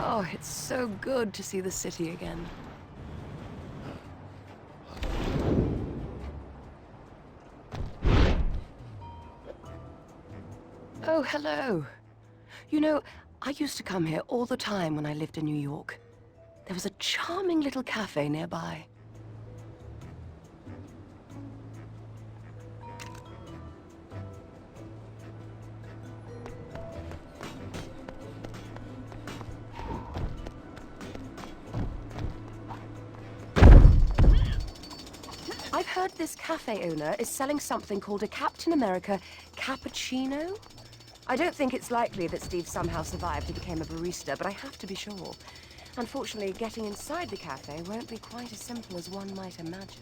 Oh, it's so good to see the city again. Oh, hello. You know, I used to come here all the time when I lived in New York. There was a charming little cafe nearby. I've heard this cafe owner is selling something called a Captain America cappuccino. I don't think it's likely that Steve somehow survived and became a barista, but I have to be sure. Unfortunately, getting inside the cafe won't be quite as simple as one might imagine.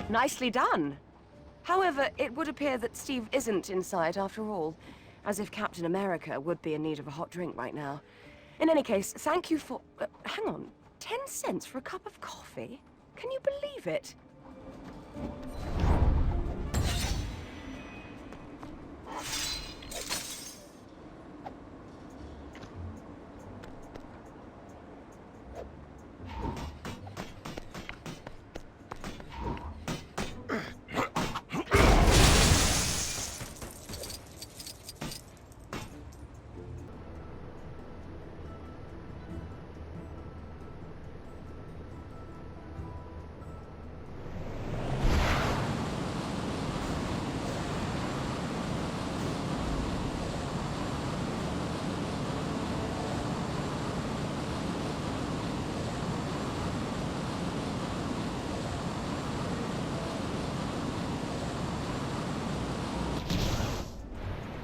Nicely done. However, it would appear that Steve isn't inside after all, as if Captain America would be in need of a hot drink right now. In any case, thank you for... hang on. 10 cents for a cup of coffee? Can you believe it?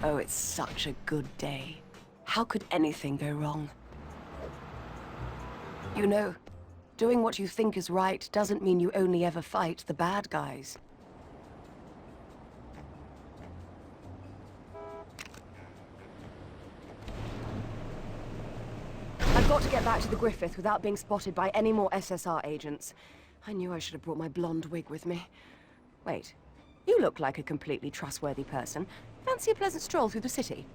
Oh, it's such a good day. How could anything go wrong? You know, doing what you think is right doesn't mean you only ever fight the bad guys. I've got to get back to the Griffith without being spotted by any more SSR agents. I knew I should have brought my blonde wig with me. Wait, you look like a completely trustworthy person. Fancy a pleasant stroll through the city?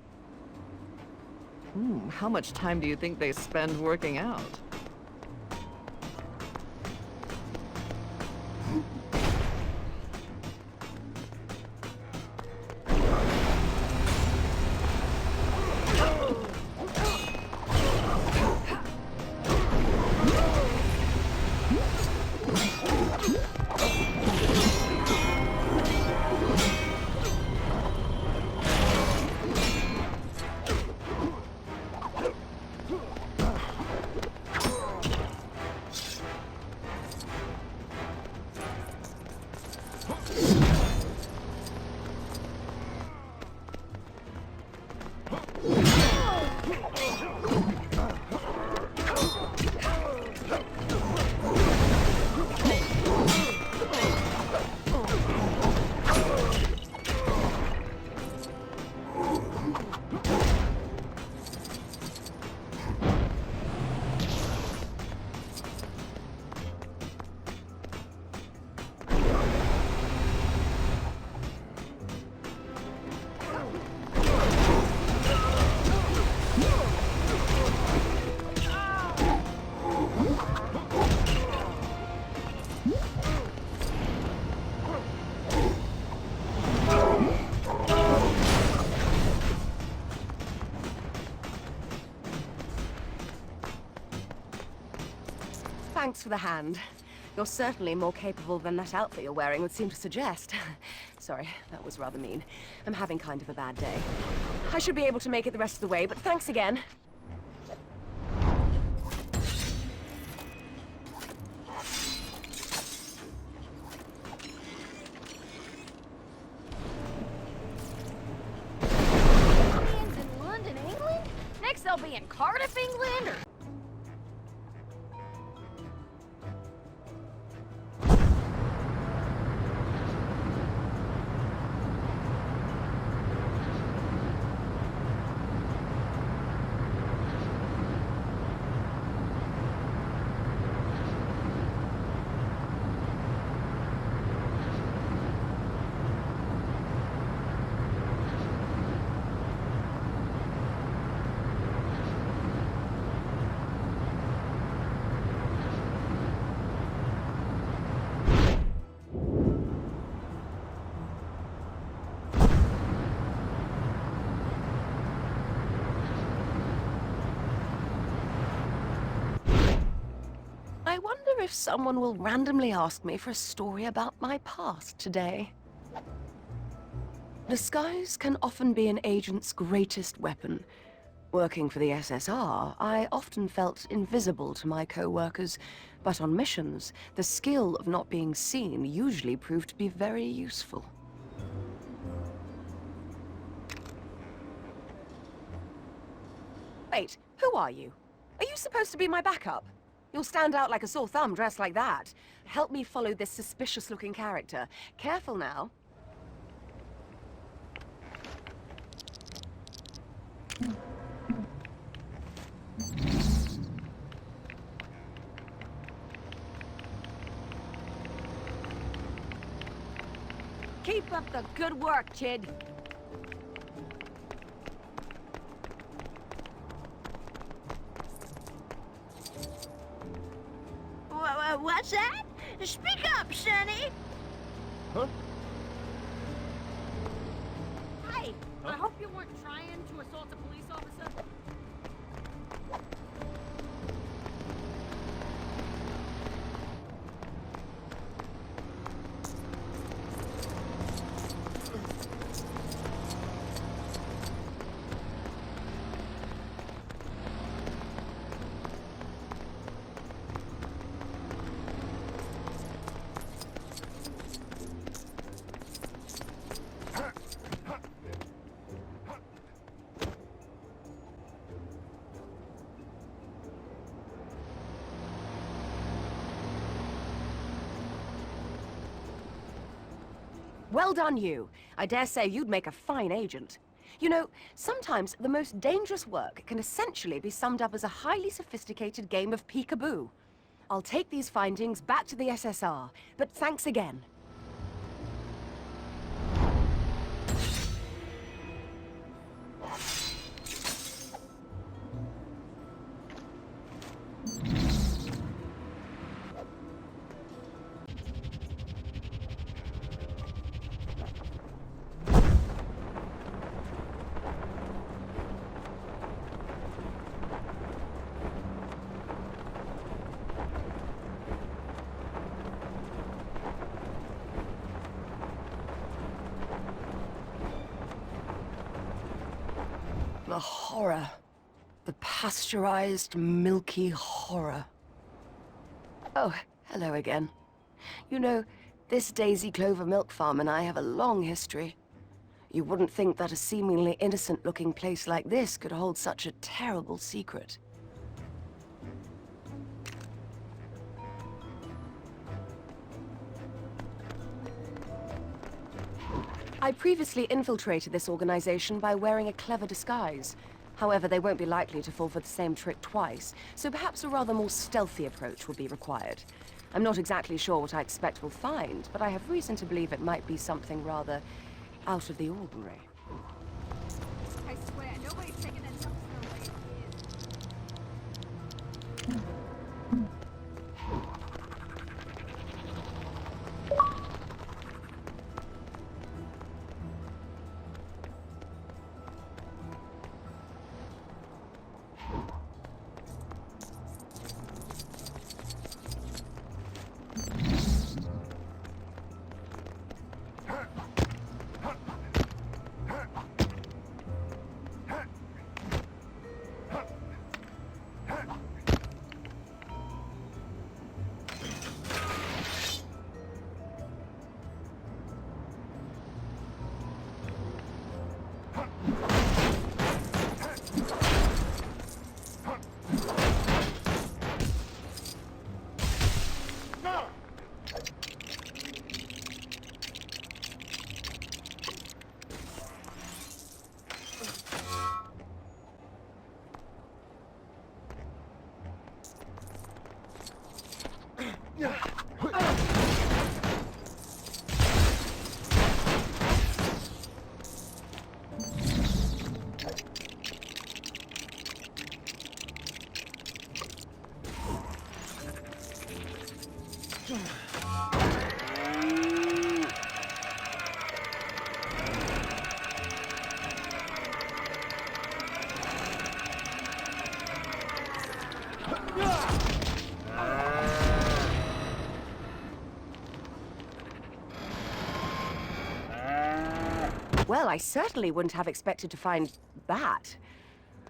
How much time do you think they spend working out? Thanks for the hand. You're certainly more capable than that outfit you're wearing would seem to suggest. Sorry, that was rather mean. I'm having kind of a bad day. I should be able to make it the rest of the way, but thanks again. Aliens in London, England? Next they'll be in Cardiff, England, or... I wonder if someone will randomly ask me for a story about my past today. Disguise can often be an agent's greatest weapon. Working for the SSR, I often felt invisible to my co-workers, but on missions, the skill of not being seen usually proved to be very useful. Wait, who are you? Are you supposed to be my backup? You'll stand out like a sore thumb dressed like that. Help me follow this suspicious-looking character. Careful now. Keep up the good work, kid. What's that? Speak up, Sonny! Huh? Hey, Huh? I hope you weren't trying to assault a police officer. Well done, you. I dare say you'd make a fine agent. You know, sometimes the most dangerous work can essentially be summed up as a highly sophisticated game of peekaboo. I'll take these findings back to the SSR, but thanks again. The horror. The pasteurized, milky horror. Oh, hello again. You know, this Daisy Clover milk farm and I have a long history. You wouldn't think that a seemingly innocent-looking place like this could hold such a terrible secret. I previously infiltrated this organization by wearing a clever disguise. However, they won't be likely to fall for the same trick twice, so perhaps a rather more stealthy approach will be required. I'm not exactly sure what I expect we'll find, but I have reason to believe it might be something rather out of the ordinary. I swear, nobody's taking that dumpster away. Well, I certainly wouldn't have expected to find that.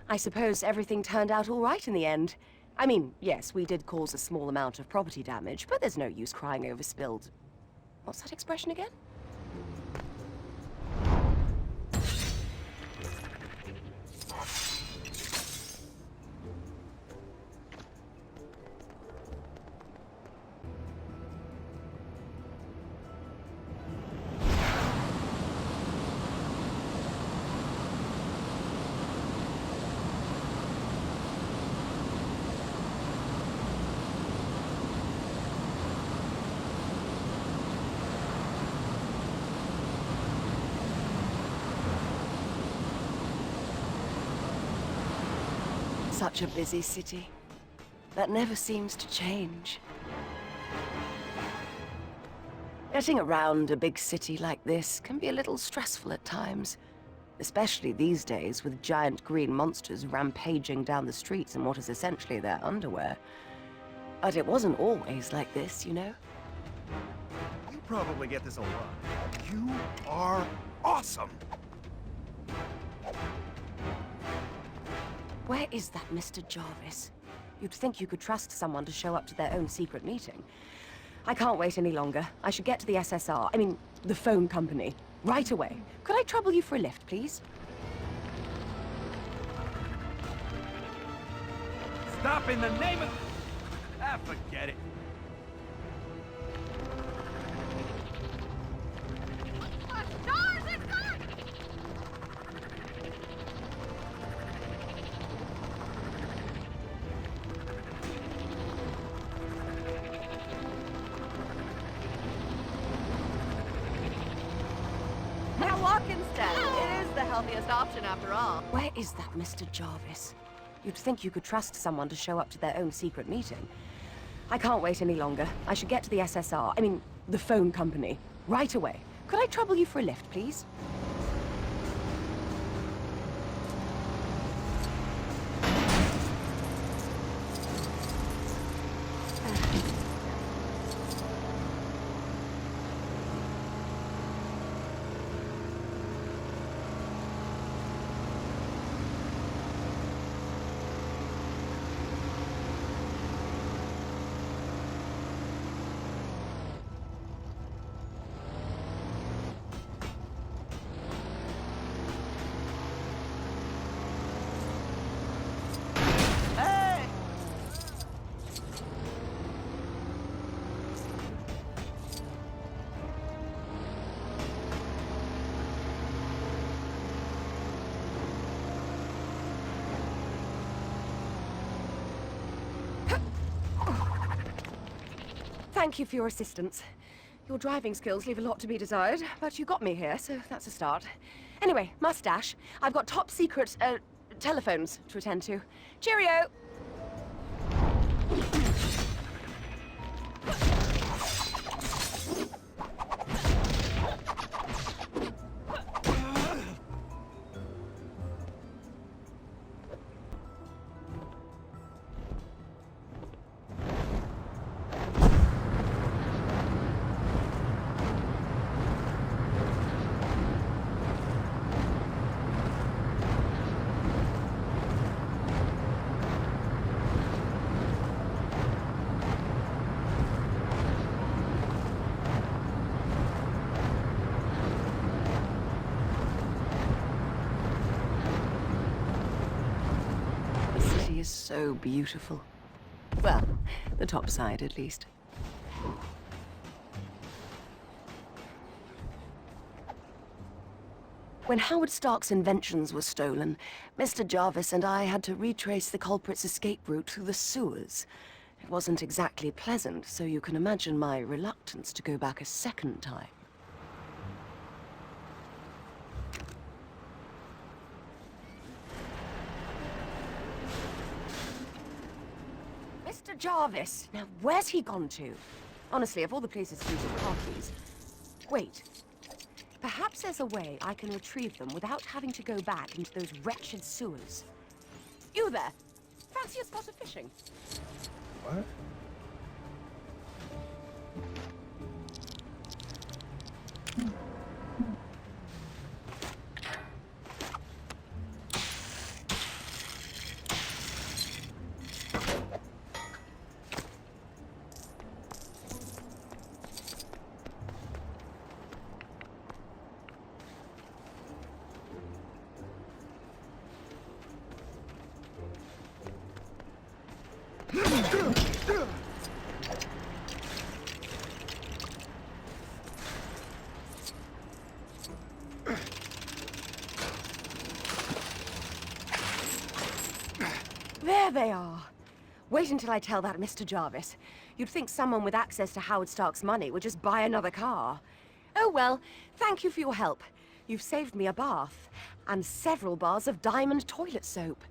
I suppose everything turned out all right in the end. I mean, yes, we did cause a small amount of property damage, but there's no use crying over spilled... What's that expression again? Such a busy city. That never seems to change. Getting around a big city like this can be a little stressful at times. Especially these days with giant green monsters rampaging down the streets in what is essentially their underwear. But it wasn't always like this, you know? You probably get this a lot. You are awesome! Where is that Mr. Jarvis? You'd think you could trust someone to show up to their own secret meeting. I can't wait any longer. I should get to the SSR, I mean, the phone company, right away. Could I trouble you for a lift, please? Stop in the name of... Ah, forget it. Stars, it's gone! Now walk instead. It is the healthiest option after all. Where is that Mr. Jarvis? You'd think you could trust someone to show up to their own secret meeting. I can't wait any longer. I should get to the SSR, I mean, the phone company, right away. Could I trouble you for a lift, please? Thank you for your assistance. Your driving skills leave a lot to be desired, but you got me here, so that's a start. Anyway, mustache. I've got top secret, telephones to attend to. Cheerio! city is so beautiful. Well, the top side, at least. When Howard Stark's inventions were stolen, Mr. Jarvis and I had to retrace the culprit's escape route through the sewers. It wasn't exactly pleasant, so you can imagine my reluctance to go back a second time. Mr. Jarvis! Now, where's he gone to? Honestly, of all the places to use your car keys... Wait. Perhaps there's a way I can retrieve them without having to go back into those wretched sewers. You there! Fancy a spot of fishing? What? There they are. Wait until I tell that Mr. Jarvis. You'd think someone with access to Howard Stark's money would just buy another car. Oh well, thank you for your help. You've saved me a bath and several bars of diamond toilet soap.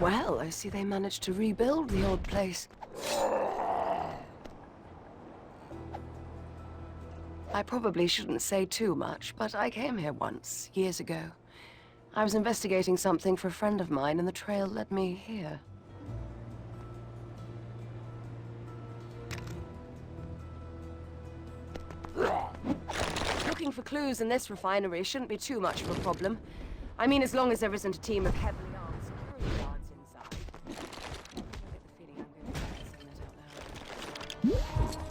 Well, I see they managed to rebuild the old place. I probably shouldn't say too much, but I came here once, years ago. I was investigating something for a friend of mine, and the trail led me here. Looking for clues in this refinery shouldn't be too much of a problem. I mean, as long as there isn't a team of heavily armed security guards inside. I get the feeling I'm going to regret saying that out loud.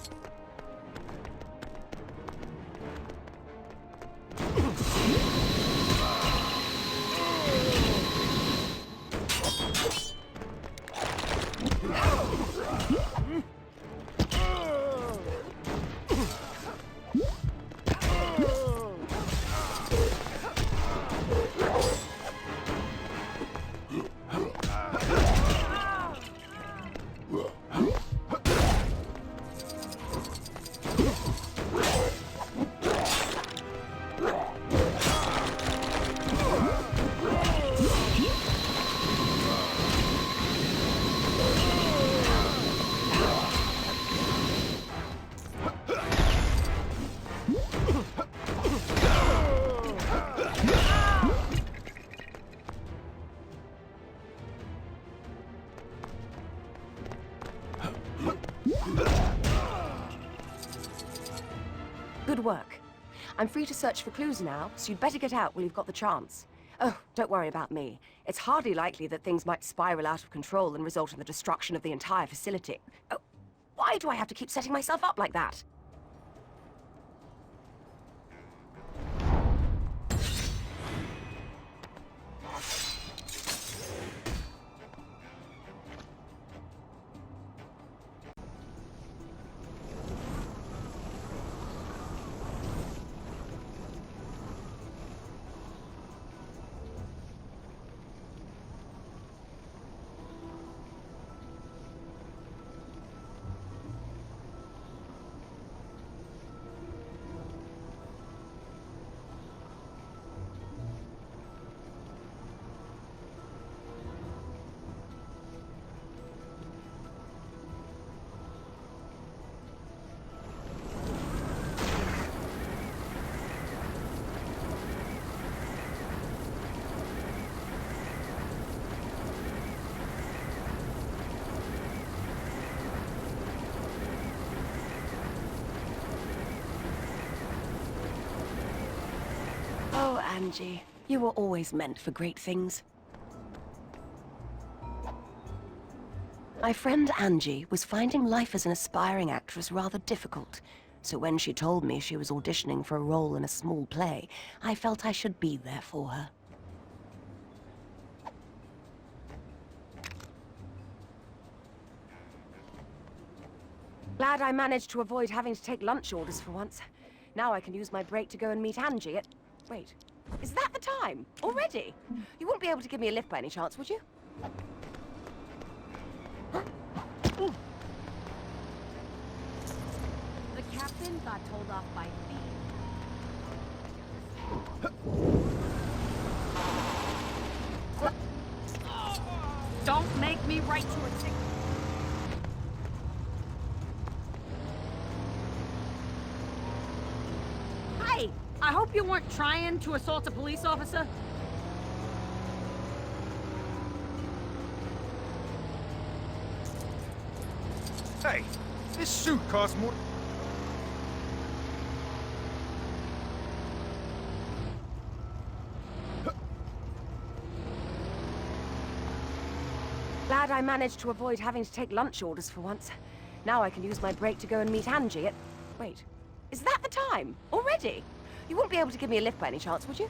Good work. I'm free to search for clues now, so you'd better get out while you've got the chance. Oh, don't worry about me. It's hardly likely that things might spiral out of control and result in the destruction of the entire facility. Oh, why do I have to keep setting myself up like that? Angie. You were always meant for great things. My friend Angie was finding life as an aspiring actress rather difficult. So when she told me she was auditioning for a role in a small play, I felt I should be there for her. Glad I managed to avoid having to take lunch orders for once. Now I can use my break to go and meet Angie at... Wait, is that the time? Already? You wouldn't be able to give me a lift by any chance, would you? The captain got told off by thieves. Don't make me write you a ticket. Hey, I hope you weren't trying to assault a police officer. Hey, this suit costs more... Glad I managed to avoid having to take lunch orders for once. Now I can use my break to go and meet Angie at... Wait, is that the time? Already? You wouldn't be able to give me a lift by any chance, would you?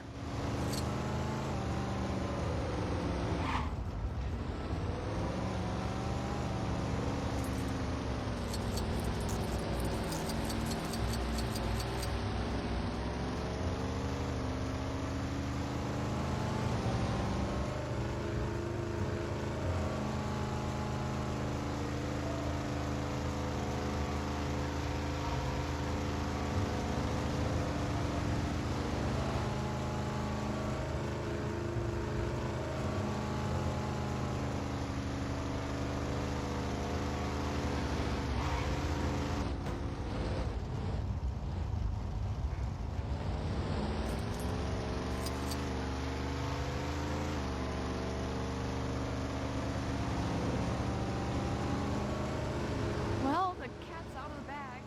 Well, the cat's out of the bag.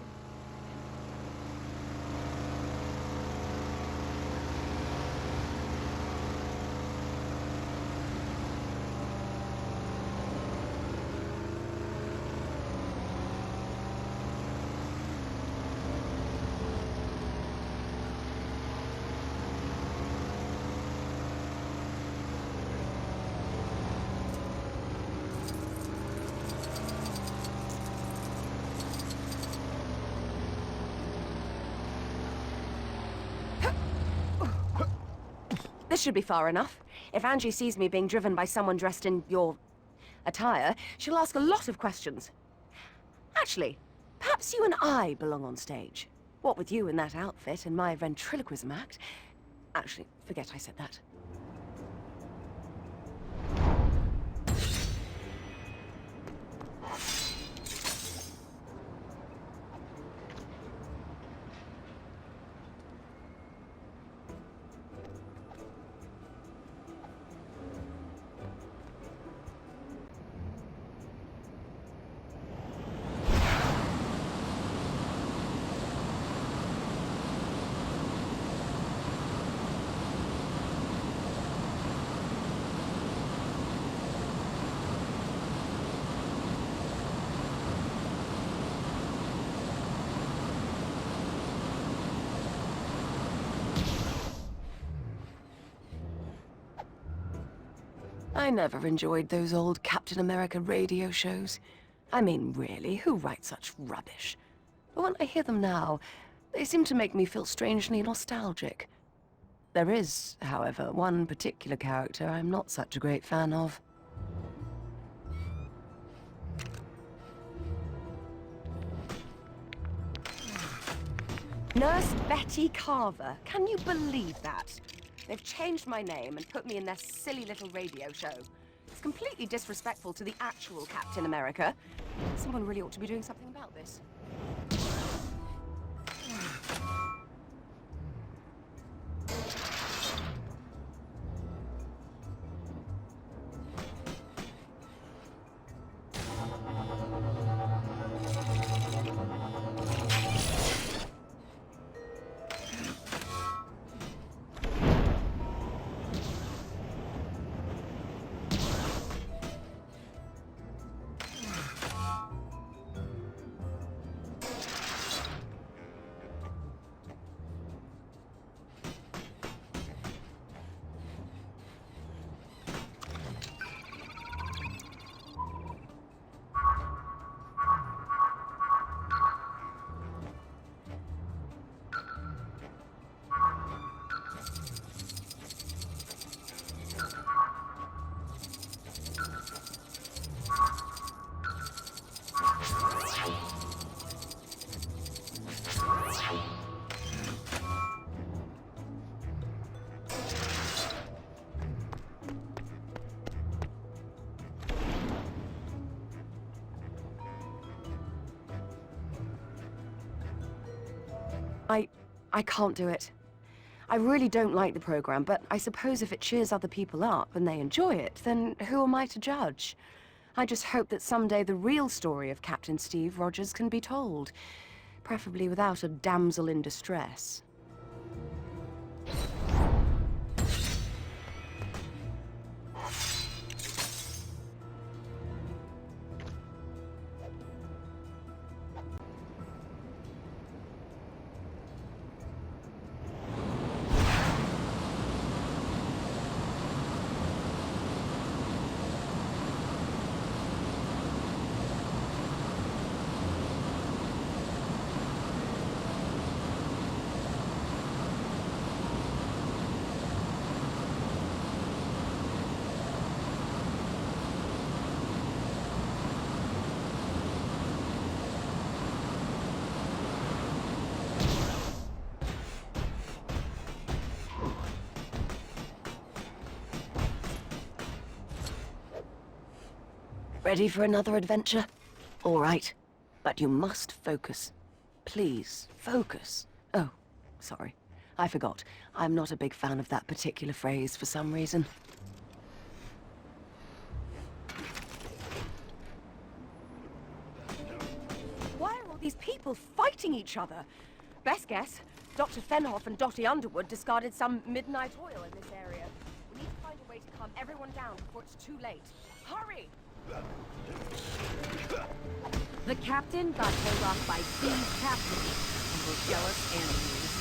This should be far enough. If Angie sees me being driven by someone dressed in your... attire, she'll ask a lot of questions. Actually, perhaps you and I belong on stage. What with you in that outfit and my ventriloquism act... Actually, forget I said that. I never enjoyed those old Captain America radio shows. I mean, really, who writes such rubbish? But when I hear them now, they seem to make me feel strangely nostalgic. There is, however, one particular character I'm not such a great fan of. Nurse Betty Carver. Can you believe that? They've changed my name and put me in their silly little radio show. It's completely disrespectful to the actual Captain America. Someone really ought to be doing something about this. I can't do it. I really don't like the program, but I suppose if it cheers other people up and they enjoy it, then who am I to judge? I just hope that someday the real story of Captain Steve Rogers can be told, preferably without a damsel in distress. Ready for another adventure? All right, but you must focus. Please, focus. Oh, sorry. I forgot. I'm not a big fan of that particular phrase for some reason. Why are all these people fighting each other? Best guess, Dr. Fenhoff and Dottie Underwood discarded some midnight oil in this area. We need to find a way to calm everyone down before it's too late. Hurry! The captain got told off by Steve's captain and were jealous animals.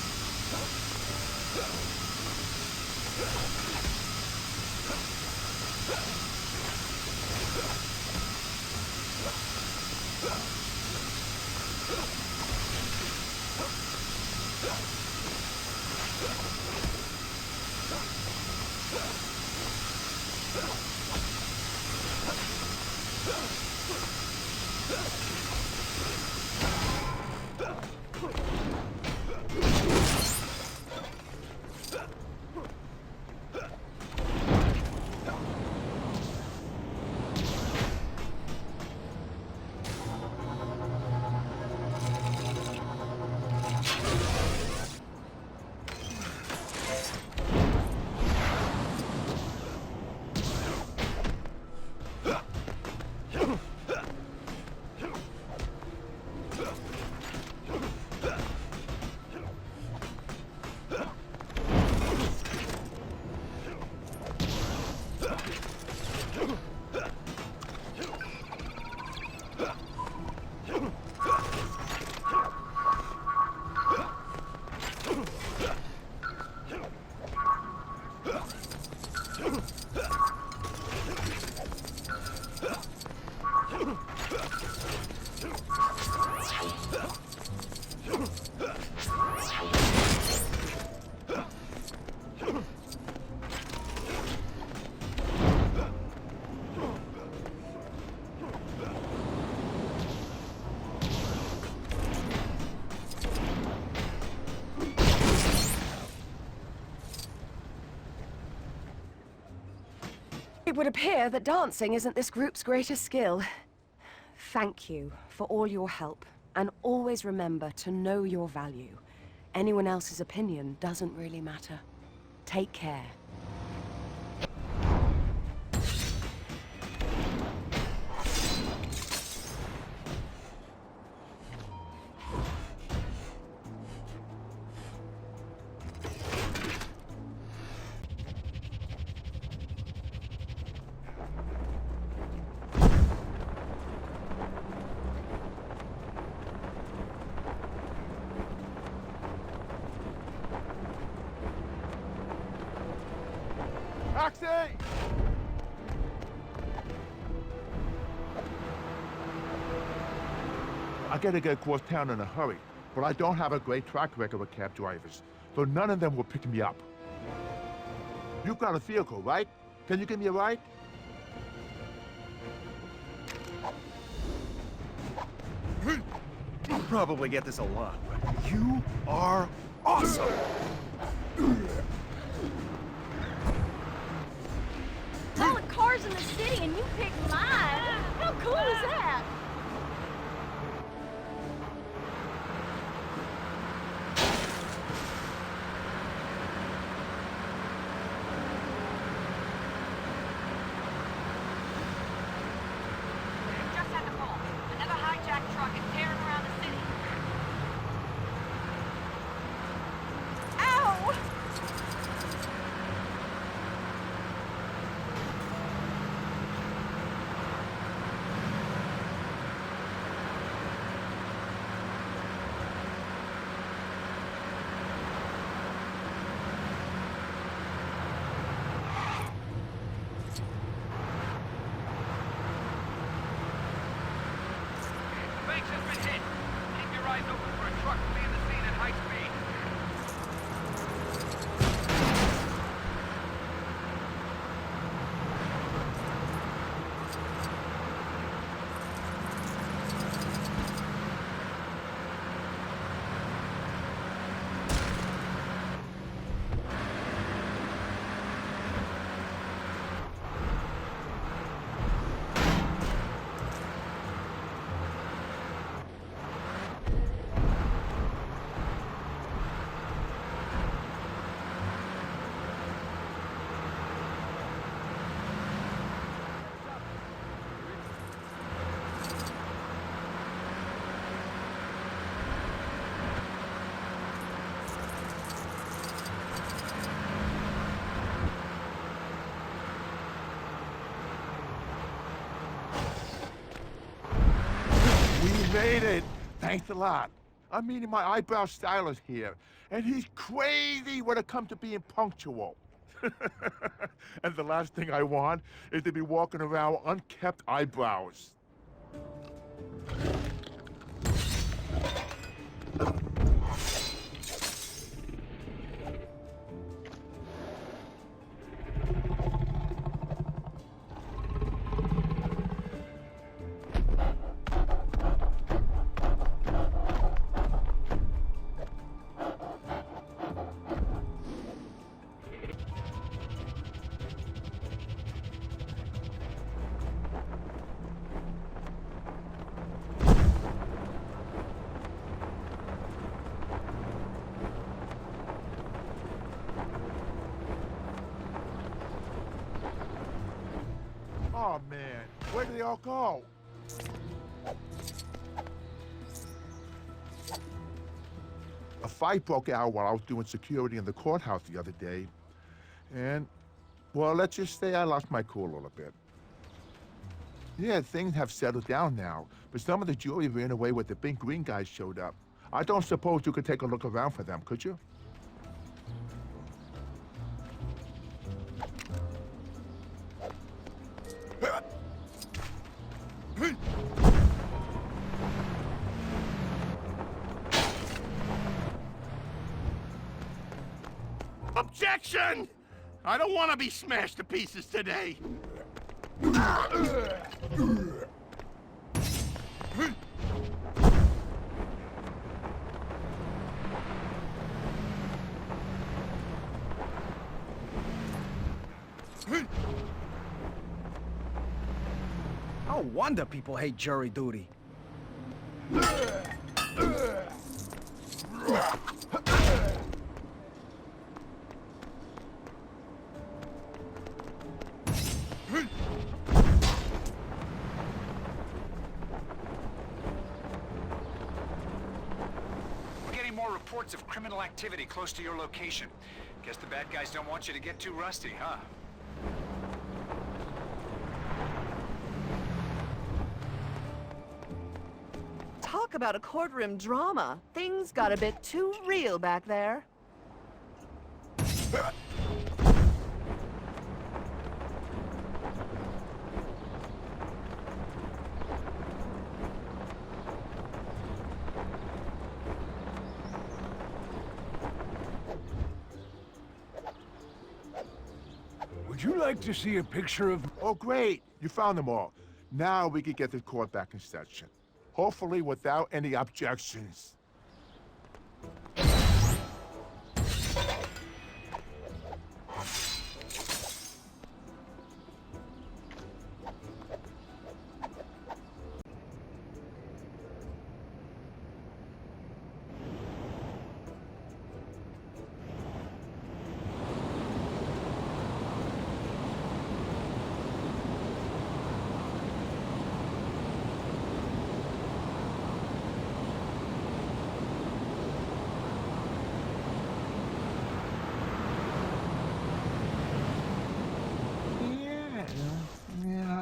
It would appear that dancing isn't this group's greatest skill. Thank you for all your help, and always remember to know your value. Anyone else's opinion doesn't really matter. Take care. Taxi! I gotta get across town in a hurry, but I don't have a great track record with cab drivers, so none of them will pick me up. You've got a vehicle, right? Can you give me a ride? You probably get this a lot, but you are awesome! All the cars in the city and you picked mine. How cool is that? made it. Thanks a lot. I'm meeting my eyebrow stylist here, and he's crazy when it comes to being punctual. And the last thing I want is to be walking around with unkept eyebrows. Oh, man. Where did they all go? A fight broke out while I was doing security in the courthouse the other day. And, well, let's just say I lost my cool a little bit. Yeah, things have settled down now, but some of the jury ran away when the big green guys showed up. I don't suppose you could take a look around for them, could you? Objection! I don't want to be smashed to pieces today. No wonder people hate jury duty. Reports of criminal activity close to your location. Guess the bad guys don't want you to get too rusty, huh? Talk about a courtroom drama. Things got a bit too real back there. Would you like to see a picture of... Oh, great. You found them all. Now we can get the court back in session. Hopefully without any objections.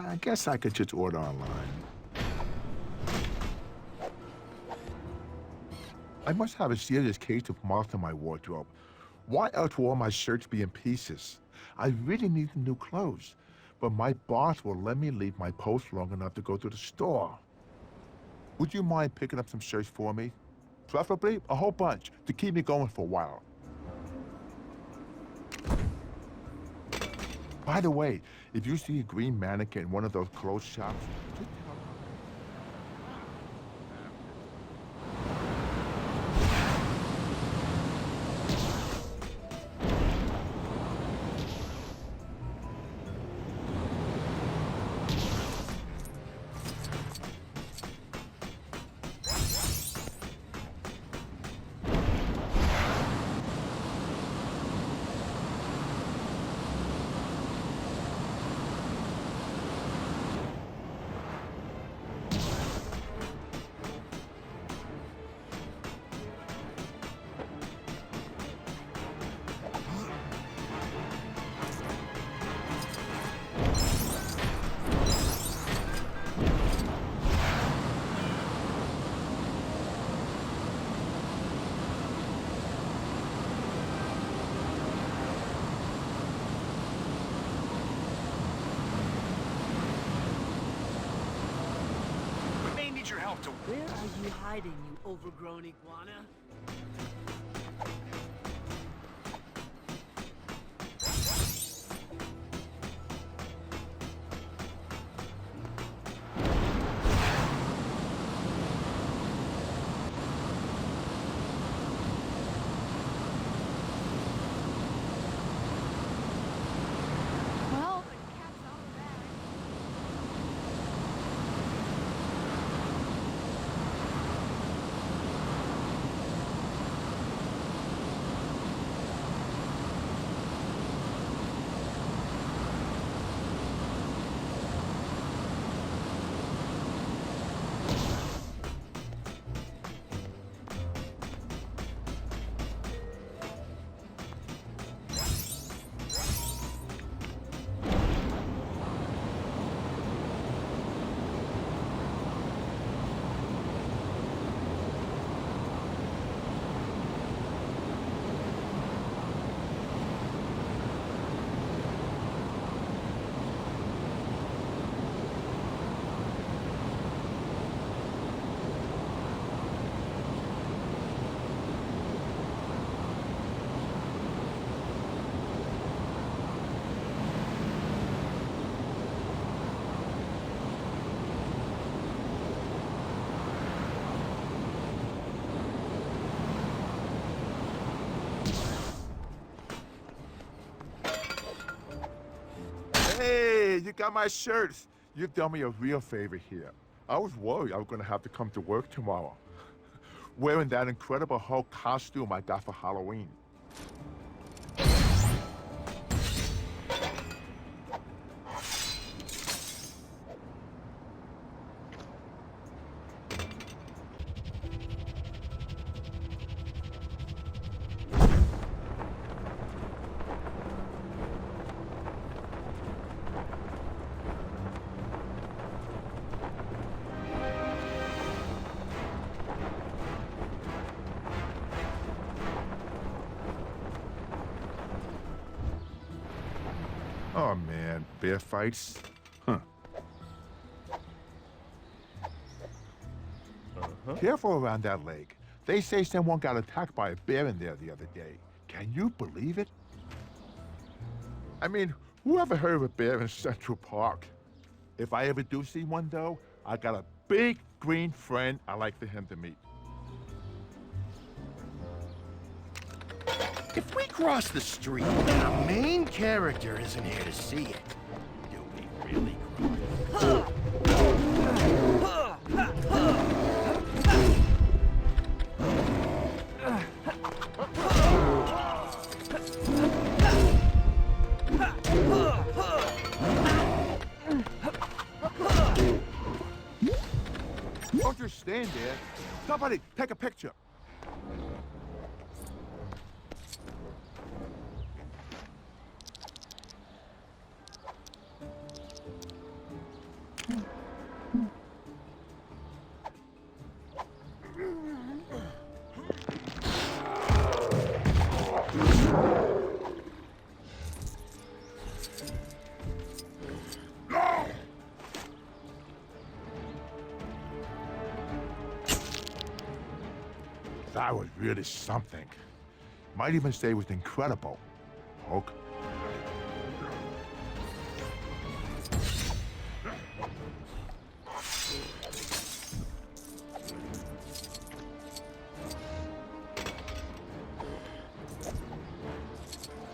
I guess I could just order online. I must have a serious case of moth in my wardrobe. Why else will all my shirts be in pieces? I really need new clothes, but my boss will let me leave my post long enough to go to the store. Would you mind picking up some shirts for me? Preferably a whole bunch to keep me going for a while. By the way, if you see a green mannequin in one of those clothes shops, just tell yourself to... Where are you hiding, you overgrown iguana? Well, the cat's out of the bag. Hey, you got my shirts. You've done me a real favor here. I was worried I was gonna have to come to work tomorrow. Wearing that incredible Hulk costume I got for Halloween. Oh man, bear fights? Huh. Careful around that lake. They say someone got attacked by a bear in there the other day. Can you believe it? I mean, who ever heard of a bear in Central Park? If I ever do see one though, I got a big green friend I'd like for him to meet. If we cross the street and our main character isn't here to see it, you'll be really cross. Don't just stand there. Somebody, take a picture. That was really something. Might even say it was incredible. Hulk.